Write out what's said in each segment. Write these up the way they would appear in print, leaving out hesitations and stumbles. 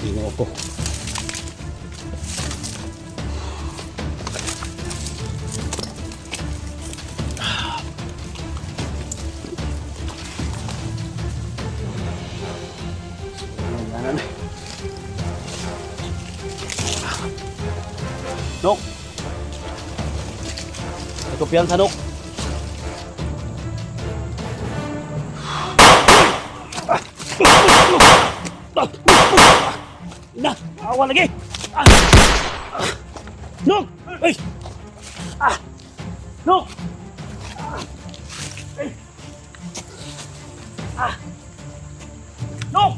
Ginoo ko. Nok. Ito piyan sa Nok. Na, awa lagi. Nok. Ay. Nok. Ay. Nok.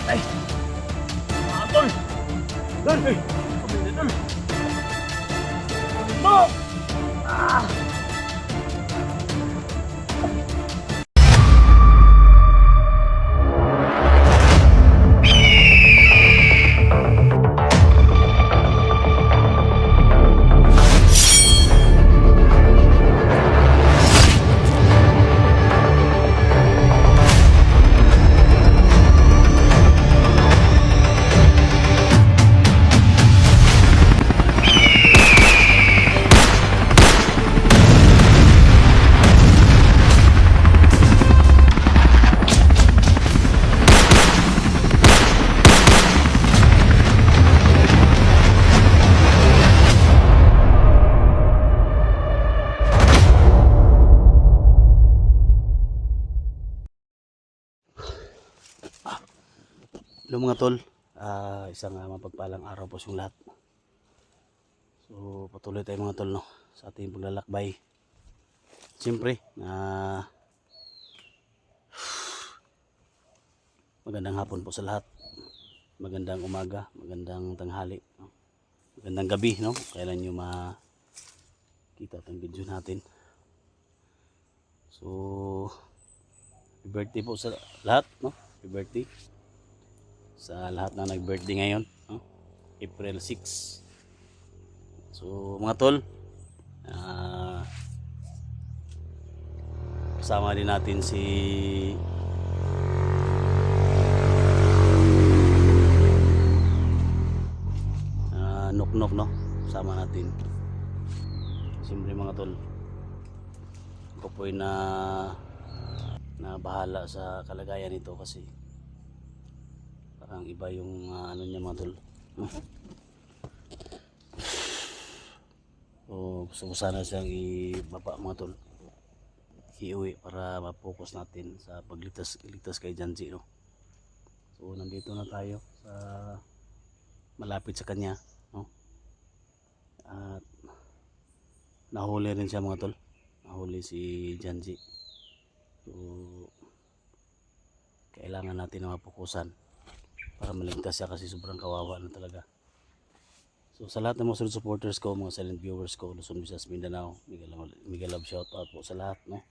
Ay. Tol. Tol. Ay. Tol. Nok. Hello mga tol, isang mapagpalang araw po sa lahat. So patuloy tayo mga tol, no, sa ating paglalakbay. Siyempre, magandang hapon po sa lahat. Magandang umaga, magandang tanghali, no? Magandang gabi, no? Kailan nyo makita itong video natin. So, happy birthday po sa lahat, no? Happy birthday sa lahat na nag-birthday ngayon, no? April 6. So mga tol, kasama din natin si Noknok, no? Kasama natin. Siyempre mga tol, ako po ay na bahala sa kalagayan nito kasi parang iba yung ano niya mga tol. So gusto ko sana siyang ibaba mga tol, iuwi para ma-focus natin sa pagligtas kay Janji, no? So nandito na tayo sa malapit sa kanya, no? At nahuli rin siya mga tol, nahuli si Janji. So kailangan natin na mapukusan para maligtas siya kasi sobrang kawawa na talaga. So sa lahat ng mga solid supporters ko, mga silent viewers ko, Luzon, Visayas, Mindanao, mega love shout out po sa lahat, no?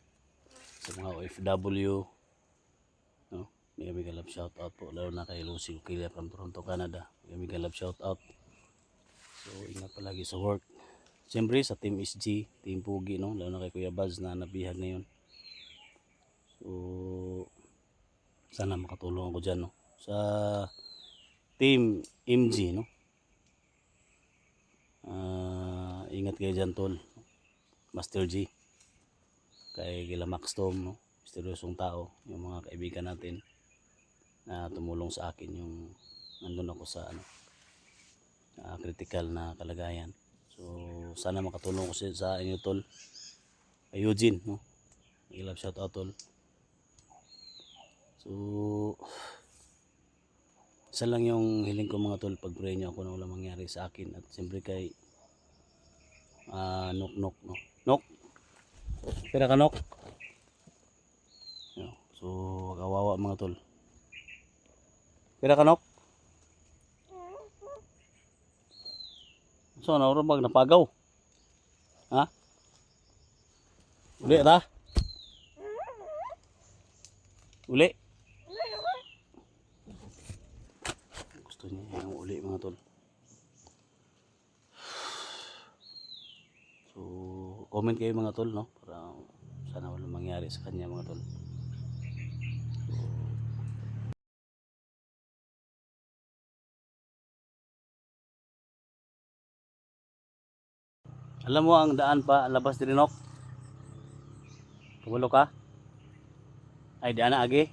Sa mga OFW, no? Mega love shout out po, lalo na kay Lucy Ukila from Toronto, Canada. Mega love shout out. So ingat palagi sa work. Siyempre sa Team SG, Team Pugi, no? Lalo na kay Kuya Baz na nabihag ngayon. So sana makatulong ako dyan, no? Sa Team MG, no? Ingat kayo dyan tol, Master G, kay Gila Max Tom, no? Misteryosong tao, yung mga kaibigan natin na tumulong sa akin yung nandun ako sa critical na kalagayan. So sana makatulong ko sa inyo tol. Kay Eugene, no? I-love shout out tol. So isa lang yung hiling ko mga tol, pag-pray nyo ako na walang mangyari sa akin. At siyempre kay Nok, no? Nok, pera ka Nok. So kawawa mga tol, pera ka Nok. So nauro mag napagaw, ha? Uli ta, uli. Gusto niya yung uli mga tol. So comment kayo mga tol, no? Para sana walang mangyari sa kanya mga tol. Alam mo ang daan pa labas din Nok? Kabalo ka? Ay daan na agi.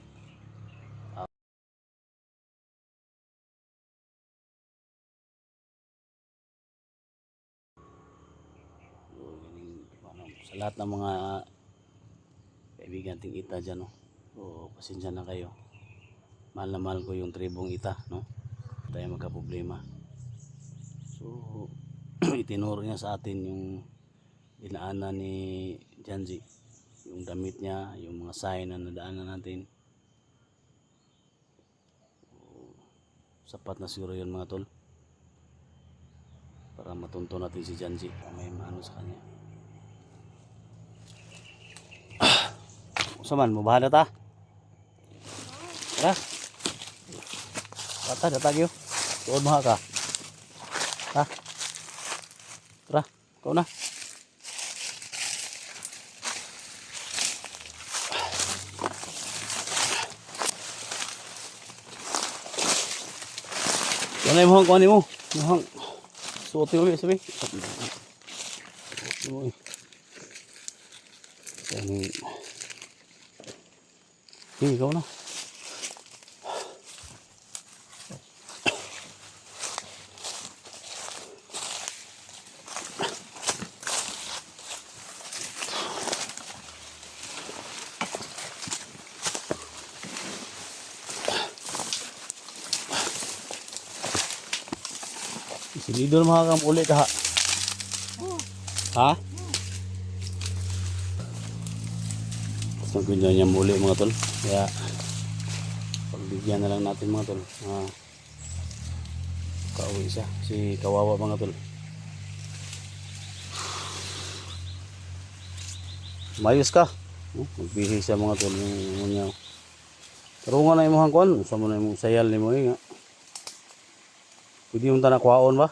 Sa lahat ng mga kaibigan ting ita dyan, no? So, pasensya na kayo. Mahal na mahal ko yung tribong ita, no? Tayo magka-problema. So, itinuro niya sa atin yung dinaanan ni Janji. Yung damit niya, yung mga sign na nadaanan natin. So, sapat na siguro yun mga tol. Para matunto natin si Janji. May maano sa kanya. Saman, mabahala ta. Tara. Tata, datag yun. Tuod mga ka. Ha? Tara, ikaw na. Yan na yung muhang kuhanin mo. Muhang. Suotin mo yun, sabi. Uy. Yan yung. Hey, ikaw na. Sinidor mga kamuli ka ha. Ha? Gusto niya muli mga tol. Kaya pagbigyan na lang natin mga tol. Kauwi siya. Si kawawa mga tol. Mayos ka. Magbihi siya mga tol. Yung niya. Pero nga na yung mga kuwan. Sa mo na yung sayal ni mo nga. Pwede yung tanakwaon ba?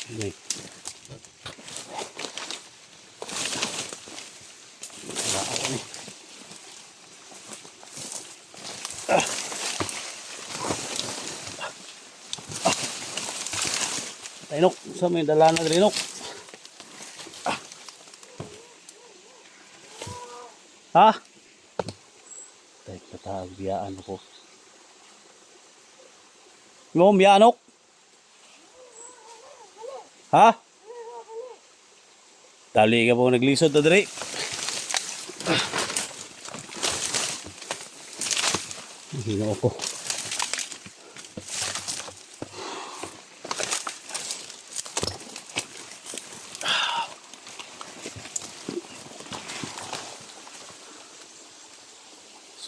Okay. Inok, sa may dalanan rin Inok. Ha? Tay katag biyaan ako. Mo biyaan Inok? Ha? Tali ka po naglisod ta diri. Hino ko.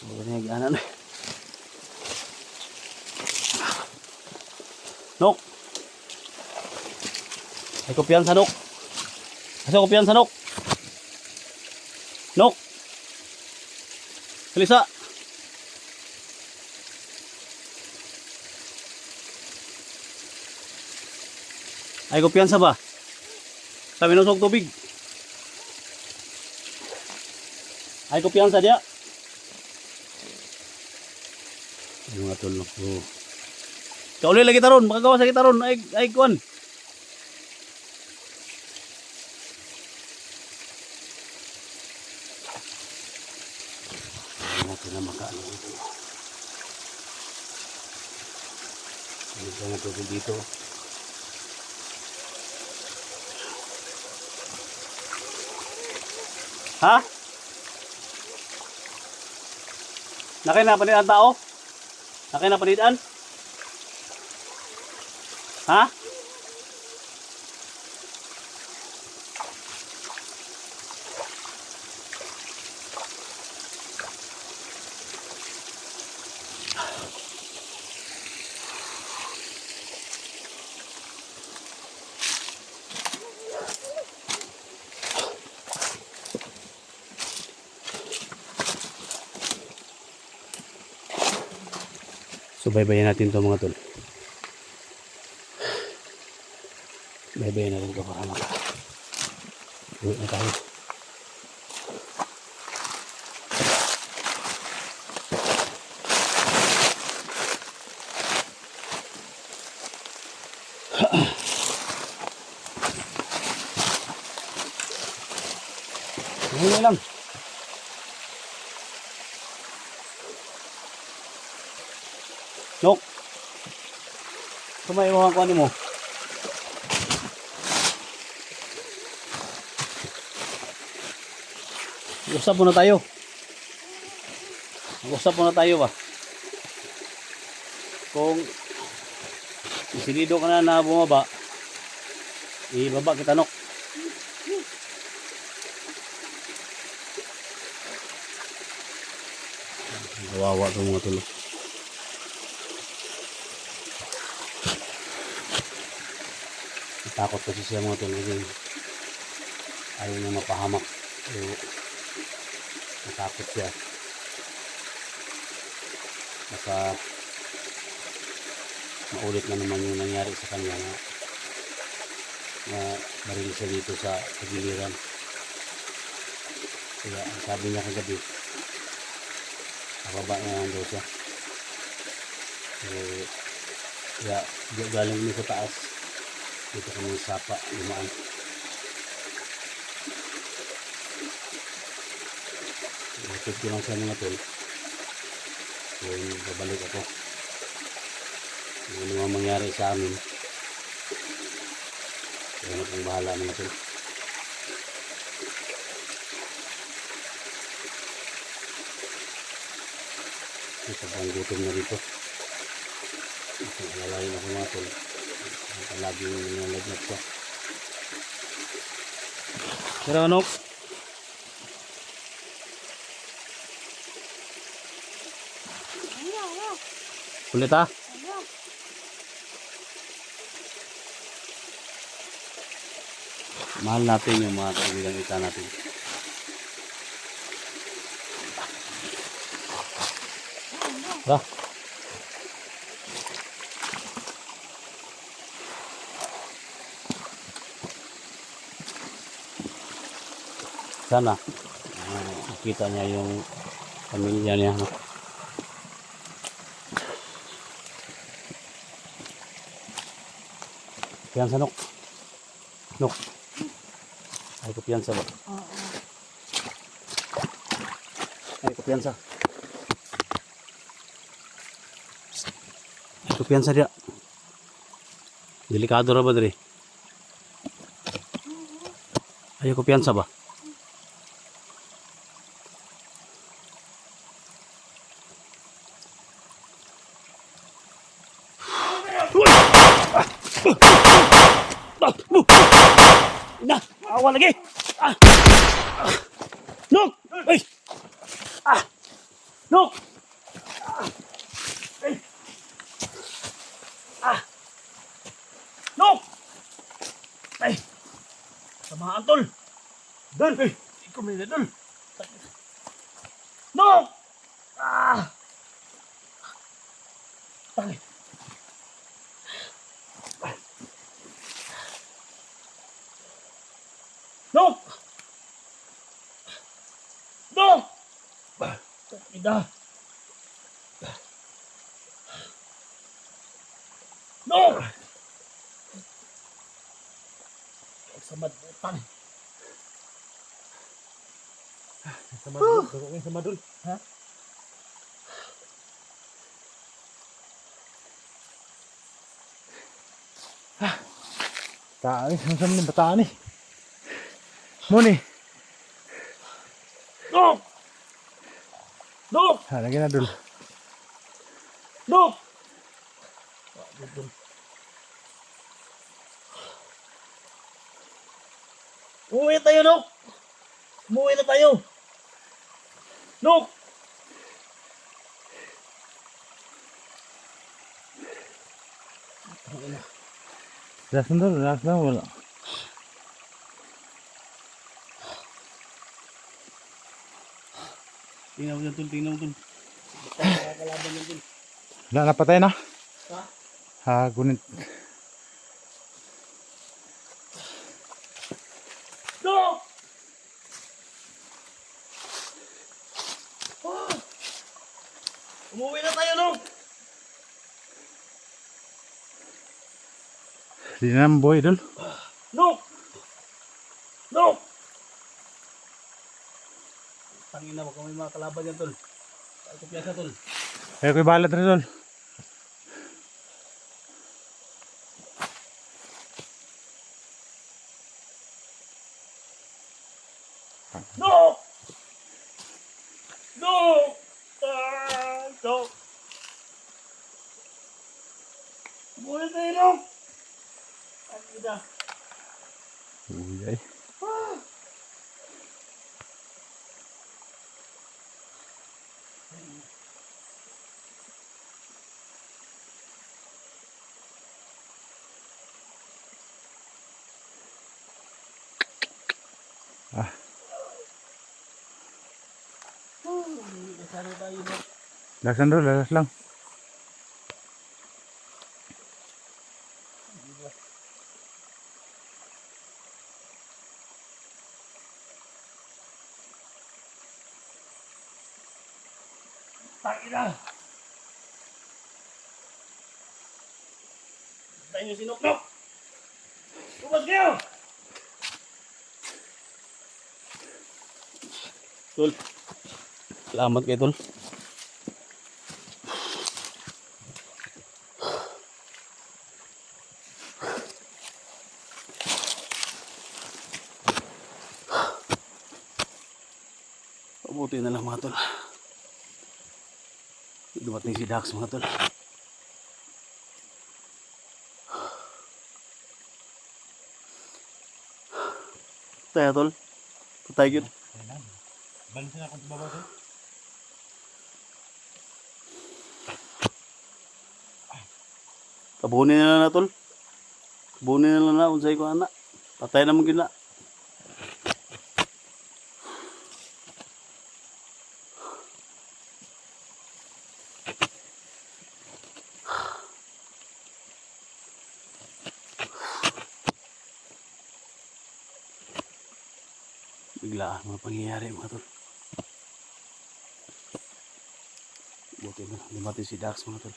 Sebenarnya gimana nih? Nok. Ay kopian sa Nok. Asa kopian sa Nok? Nok. Kalisa. Ay kopian sa ba? Sabi nung sok tubig. Ay kopian sa dia. Yung atol no. Oh. Kauli lagi taron, makagawa sa gitaron ay kuan. Natin na makaano ito. Ito na tubig dito. Ha? Nakay na panidan tao? Nakay na panidan? Ha? So baybayin natin to mga tol. Baybayin natin to para Uwi na tayo. Huli lang. Nok. Kumain mo ang kuhanin mo. Usap muna tayo. Usap muna tayo ba? Kung isinido ka na bumaba, ibaba kita, Nok. Kawawa itong mga tulog. Takot kasi siya mga tulog. Ayaw niya mapahamak. Natakot siya. Baka maulit na naman yung nangyari sa kanya na baril siya dito sa pagiliran. Kaya ang sabi niya kagabi, nakaba na lang daw siya. Kaya galing niya sa taas. Dito kami sapa, lumaan. Ikot ko lang sa mga tol. Kung babalik ako. Kung ano ang mangyari sa amin. Kaya na pong bahala mga tol. Ito pa ang gutom na dito. Ito alalayin ako mga tol. Laging nalagnat siya. Pero Nok. Kulit ha? Mahal natin yung mga kaibigan kita natin. Ha? Sana makita niya yung pamilya niya. No? Piyansa, Nok. Nok. Ay ko piyansa ba? Oo. Ay ko piyansa. Ay ko piyansa dia. Delikado ra ba diri? Ay ko piyansa ba? Na, awa lagi. Nok. Ay. Nok. Ay. Nok. Ay. Samahan tol. Dun. Ay, ikaw may dun. Nok. Ay. Nok! Nok! Ida! Nok! Samad utang. Samadul, gagawin samadul. Ha? Taani, sama-sama ni batani. Muni. Nok! Nok! Lagi na dul. Nok! Umuwi tayo, Nok! Umuwi na tayo! Nok! Relax na wala. Tingnan mo dun, tingnan mo dun. Nakakalaban yan dun. Wala, napatay na. Ha? Gunit. Nok! Umuwi na tayo, no? Di na naman buhay, Idol. No! No! Tangina, baka may mga kalaban yan, tol. Tayo ko piyasa, tol. Kaya ko'y balat rin, Idol. No! No! Ah, no! Umuwi na tayo, no? Tangina. Uy, ay. Ah, Sana tayo, no? lasan, Idol. Lalas lang. Tangina! Tayo yung sinuknok! Tumas kayo! Tol. Salamat kayo, tol. Pabuti na lang, mga tol. Dumating si Dax, mga tol. Tayo, tol. Patay yun. Balisin ako sa baba, Idol. Tabunin na lang na, tol. Tabunin na lang na, unsay ko, anak. Patay na mo gina. Biglaan mga pangyayari, mga tol. Buti na, lumati si Dax, mga tol.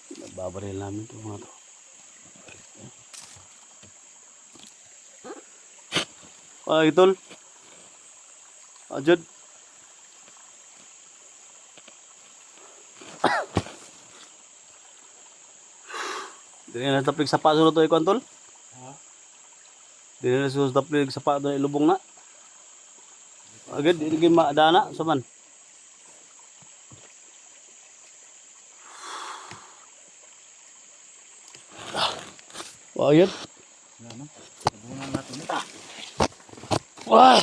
Nagbabaril namin ito, mga tol. Ay, tol. Ajud. Dili na tapig sapa sunod to ikuan, tol. Dili na sus tapig sapa do ilubong na. Agad dili maadana saman. Wah, yun. Ano? Tabunan natin. Wah!